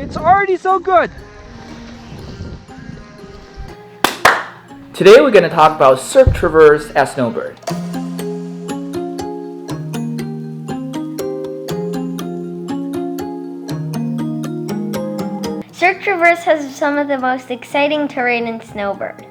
It's already so good. Today we're going to talk about Cirque Traverse at Snowbird. Cirque Traverse has some of the most exciting terrain in Snowbird.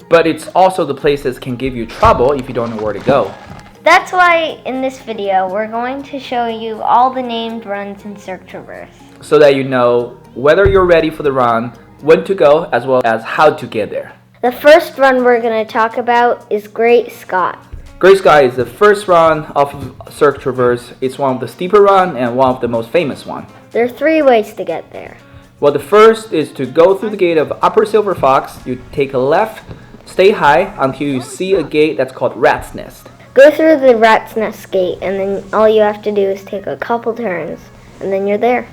But it's also the place that can give you trouble if you don't know where to go. That's why in this video we're going to show you all the named runs in Cirque Traverse. So that you know whether you're ready for the run, when to go, as well as how to get there. The first run we're going to talk about is Great Scott. Great Scott is the first run of Cirque Traverse. It's one of the steeper run and one of the most famous one. There are 3 ways to get there. Well, the first is to go through the gate of Upper Silver Fox. You take a left, stay high until you see a gate that's called Rat's Nest. Go through the Rat's Nest gate, and then all you have to do is take a couple turns, and then you're there.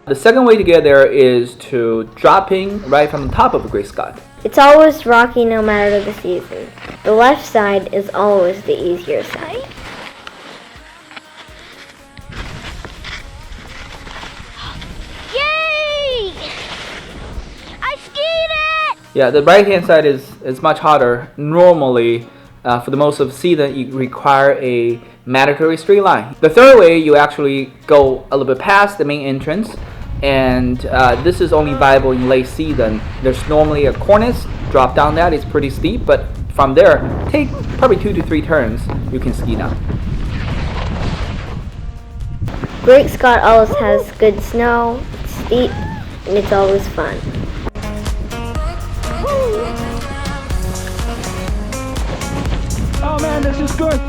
The second way to get there is to dropping right from the top of Great Scott. It's always rocky no matter the season. The left side is always the easier side. Yay! I skied it! Yeah, the right hand side is much harder. Normally, for the most of the season, you require a mandatory straight line. The third way, you actually go a little bit past the main entrance, and this is only viable in late season. There's normally a cornice, drop down that, it's pretty steep, but from there, take probably 2 to 3 turns, you can ski down. Great Scott always has good snow, it's steep, and it's always fun. Oh man, this is good.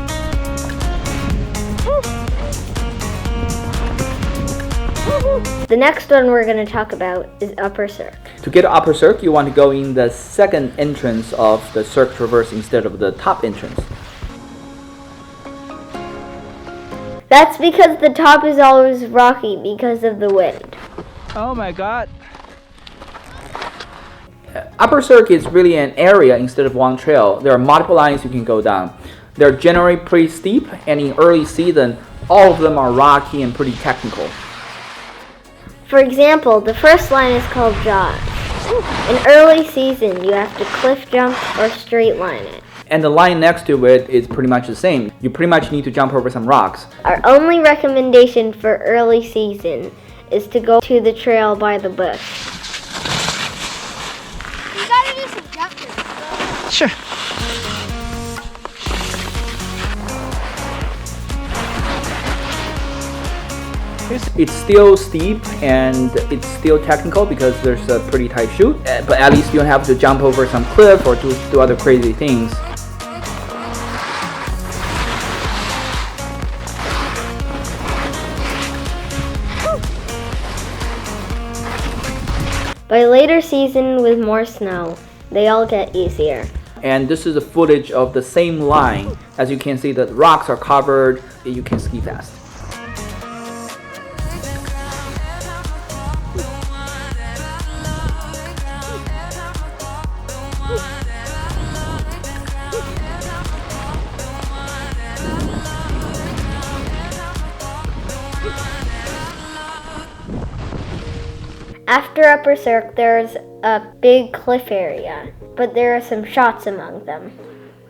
The next one we're going to talk about is Upper Cirque. To get to Upper Cirque, you want to go in the second entrance of the Cirque Traverse instead of the top entrance. That's because the top is always rocky because of the wind. Oh my god. Upper Cirque is really an area instead of one trail. There are multiple lines you can go down. They're generally pretty steep, and in early season, all of them are rocky and pretty technical. For example, the first line is called Jaws. In early season, you have to cliff jump or straight line it. And the line next to it is pretty much the same. You pretty much need to jump over some rocks. Our only recommendation for early season is to go to the trail by the bush. You gotta do some jumping. Sure. It's still steep and it's still technical because there's a pretty tight chute, but at least you don't have to jump over some cliff or do other crazy things. By later season with more snow, they all get easier. And this is a footage of the same line. As you can see, the rocks are covered, you can ski fast. After Upper Cirque, there's a big cliff area, but there are some shots among them.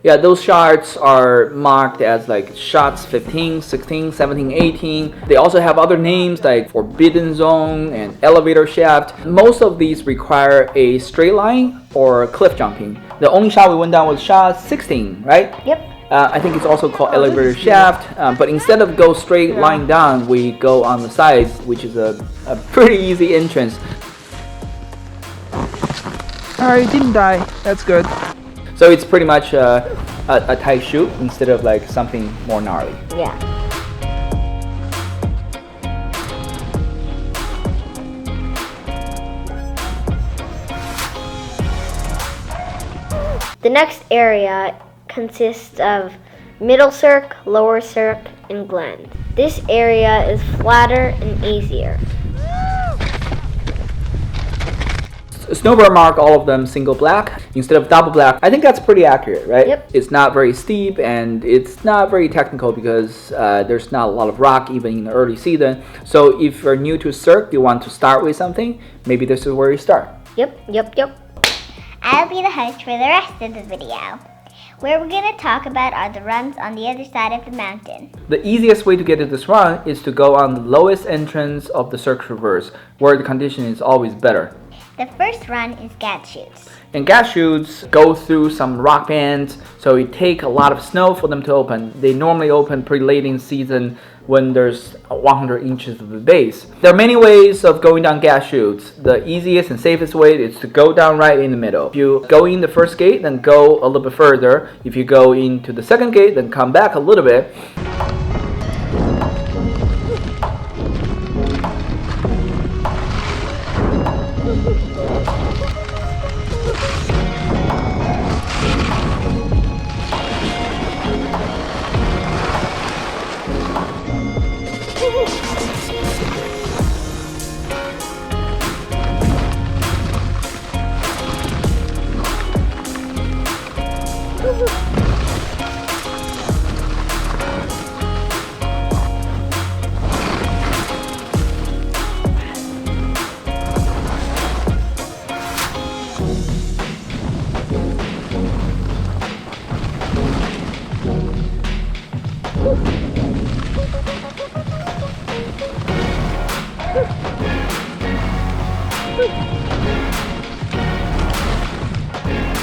Yeah, those shots are marked as like shots 15, 16, 17, 18. They also have other names like Forbidden Zone and Elevator Shaft. Most of these require a straight line or cliff jumping. The only shot we went down was shot 16, right? Yep. I think it's also called Elevator Shaft, but instead of go straight line down, we go on the sides, which is a pretty easy entrance. Alright, didn't die. That's good. So it's pretty much a tight chute instead of like something more gnarly. Yeah. The next area consists of Middle Cirque, Lower Cirque, and Glen. This area is flatter and easier. Snowbird mark all of them single black instead of double black. I think that's pretty accurate, right? Yep. It's not very steep and it's not very technical because there's not a lot of rock even in the early season. So if you're new to Cirque, you want to start with something, maybe this is where you start. Yep. I'll be the host for the rest of the video. Where we're going to talk about are the runs on the other side of the mountain. The easiest way to get to this run is to go on the lowest entrance of the Cirque Traverse, where the condition is always better. The first run is gat chutes. And gas chutes go through some rock bands, so it takes a lot of snow for them to open. They normally open pretty late in season when there's 100 inches of the base. There are many ways of going down gas chutes. The easiest and safest way is to go down right in the middle. If you go in the first gate, then go a little bit further. If you go into the second gate, then come back a little bit.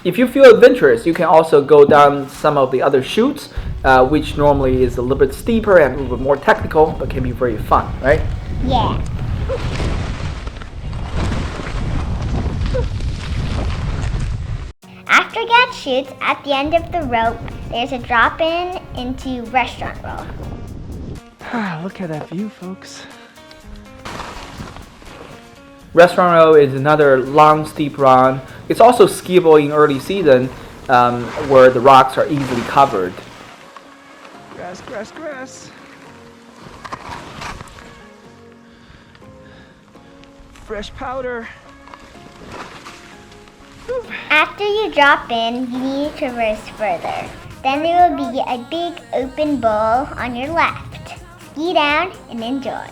If you feel adventurous, you can also go down some of the other chutes, which normally is a little bit steeper and a little bit more technical, but can be very fun, right? Yeah. After gat chutes, at the end of the rope, there's a drop-in into restaurant roll. Look at that view, folks. Restaurant row is another long, steep run. It's also skiable in early season, where the rocks are easily covered. Grass. Fresh powder. After you drop in, you need to traverse further. Then there will be a big open bowl on your left. Ski down and enjoy.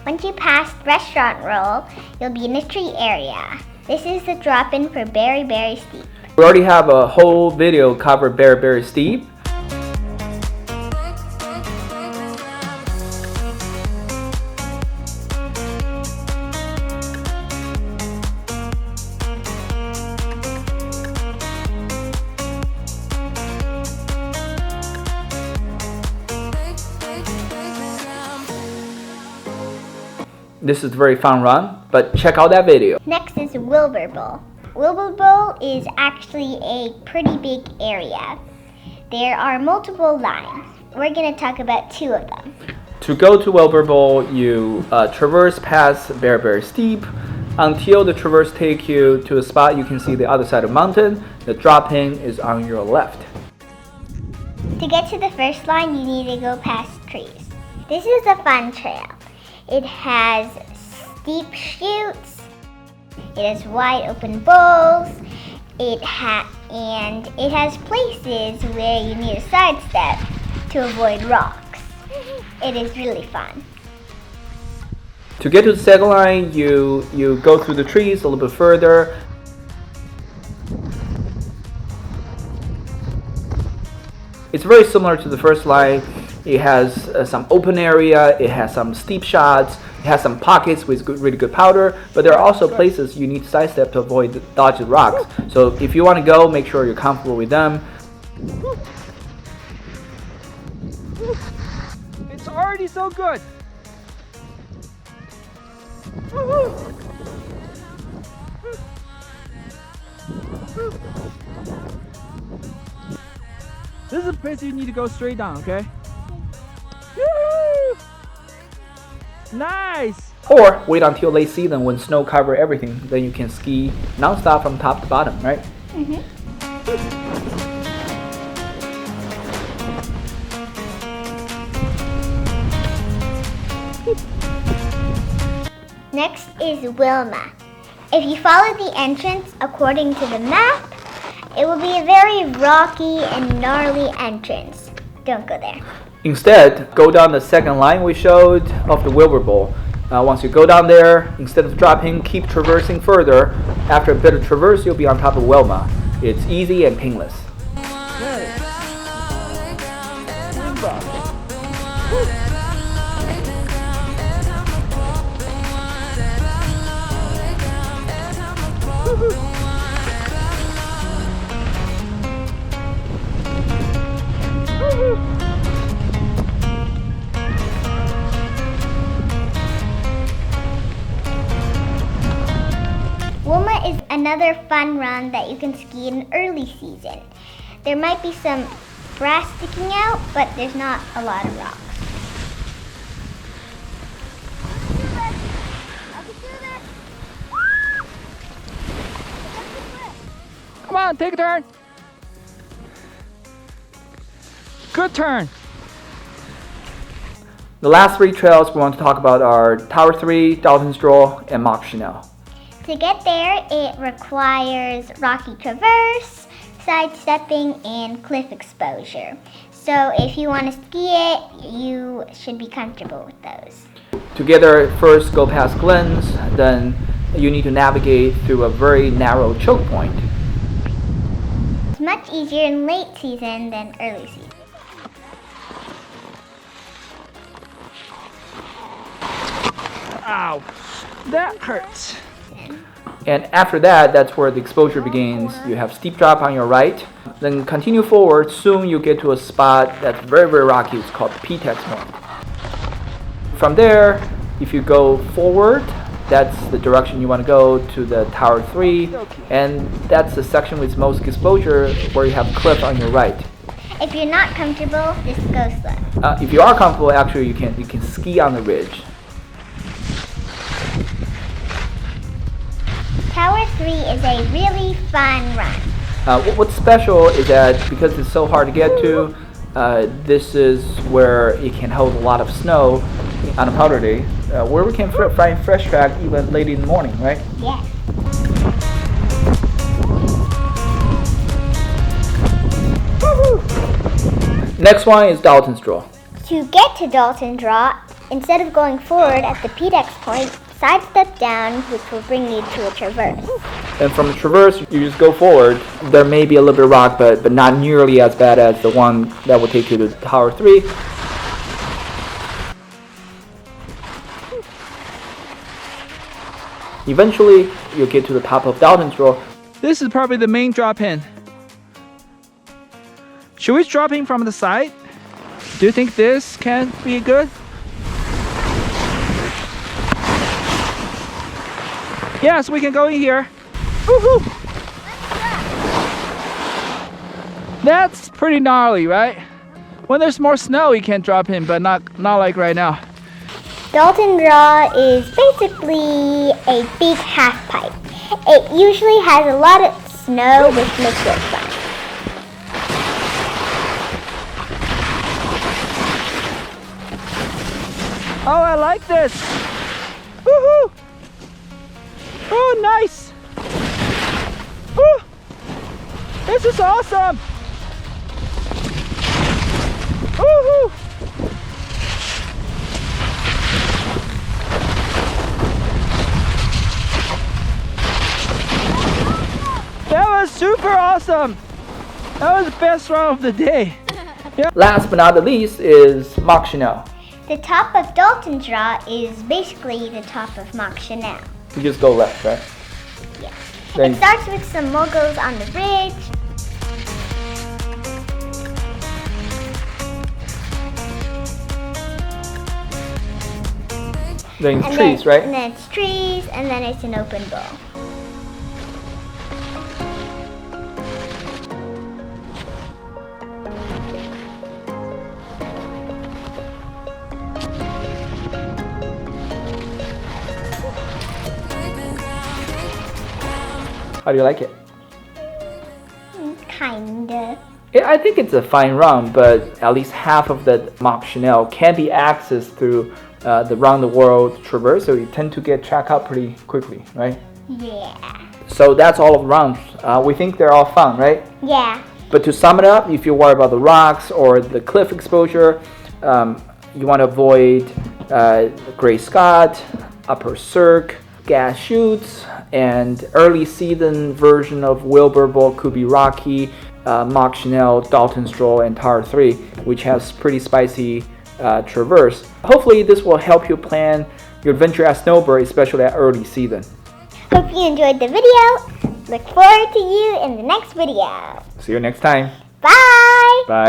Once you pass restaurant roll, you'll be in a tree area. This is the drop-in for Very, Very Steep. We already have a whole video covered Very, Very Steep. This is a very fun run, but check out that video. Next is Wilbur Bowl. Wilbur Bowl is actually a pretty big area. There are multiple lines. We're going to talk about two of them. To go to Wilbur Bowl, you traverse past Very, Very Steep until the traverse take you to a spot you can see the other side of the mountain. The drop-in is on your left. To get to the first line, you need to go past trees. This is a fun trail. It has steep chutes, it has wide open bowls, it has places where you need a sidestep to avoid rocks. It is really fun. To get to the second line, you go through the trees a little bit further. It's very similar to the first line. It has some open area, it has some steep shots, it has some pockets with really good powder, but there are also places you need to sidestep to avoid dodgy rocks. So if you want to go, make sure you're comfortable with them. It's already so good. This is a place you need to go straight down, okay? Woo! Nice! Or wait until late season when snow cover everything, then you can ski non-stop from top to bottom, right? Next is Wilma. If you follow the entrance according to the map, it will be a very rocky and gnarly entrance. Don't go there. Instead, go down the second line we showed of the Wilbur Bowl. Once you go down there, instead of dropping, keep traversing further. After a bit of traverse, you'll be on top of Wilma. It's easy and painless. Wilma is another fun run that you can ski in early season. There might be some grass sticking out, but there's not a lot of rocks. Come on, take a turn. Good turn. The last three trails we want to talk about are Tower 3, Dalton's Draw, and Mach Chanel. To get there, it requires rocky traverse, sidestepping, and cliff exposure. So if you want to ski it, you should be comfortable with those. Together, first go past Glens, then you need to navigate through a very narrow choke point. It's much easier in late season than early season. Ow, that hurts. And after that, that's where the exposure begins. You have steep drop on your right, then continue forward. Soon you get to a spot that's very, very rocky. It's called P-Tex point. From there, if you go forward, that's the direction you want to go to the Tower 3, and that's the section with most exposure where you have a cliff on your right. If you're not comfortable, just go slow. If you are comfortable, actually you can ski on the ridge. Tower 3 is a really fun run. What's special is that because it's so hard to get to, this is where it can hold a lot of snow on a powder day, where we can find fresh track even late in the morning, right? Yes. Next one is Dalton's Draw. To get to Dalton Draw, instead of going forward at the P-Tex point, sidestep down, which will bring you to a traverse. And from the traverse, you just go forward. There may be a little bit of rock, but not nearly as bad as the one that will take you to Tower 3. Eventually, you'll get to the top of Dalton's Draw. This is probably the main drop-in. Should we drop in from the side? Do you think this can be good? Yes, we can go in here. Woohoo! That's pretty gnarly, right? When there's more snow, you can drop in, but not like right now. Dalton Draw is basically a big half pipe. It usually has a lot of snow, which makes it fun. Oh, I like this. Woohoo! Oh, nice. Woo! This is awesome. Woohoo! That was super awesome. That was the best run of the day. Yep. Last but not the least is Mach Chanel. The top of Dalton Draw is basically the top of Mach Chanel. You just go left, right? Yeah. Then It starts with some moguls on the ridge. then it's And trees, then, right? And then it's trees, and then it's an open bowl. How do you like it? Kinda. Yeah, I think it's a fine run, but at least half of the Mach Chanel can be accessed through the Round the World Traverse, so you tend to get checked out pretty quickly, right? Yeah. So that's all of the rounds. We think they're all fun, right? Yeah. But to sum it up, if you worry about the rocks or the cliff exposure, you want to avoid Gray Scott, Upper Cirque, gas chutes, and early season version of Wilbur boat could be rocky. Mach Chanel, Dalton Stroll, and Tower 3, which has pretty spicy traverse. Hopefully this will help you plan your adventure at Snowbird, especially at early season. Hope you enjoyed the video. Look forward to you in the next video. See you next time. Bye!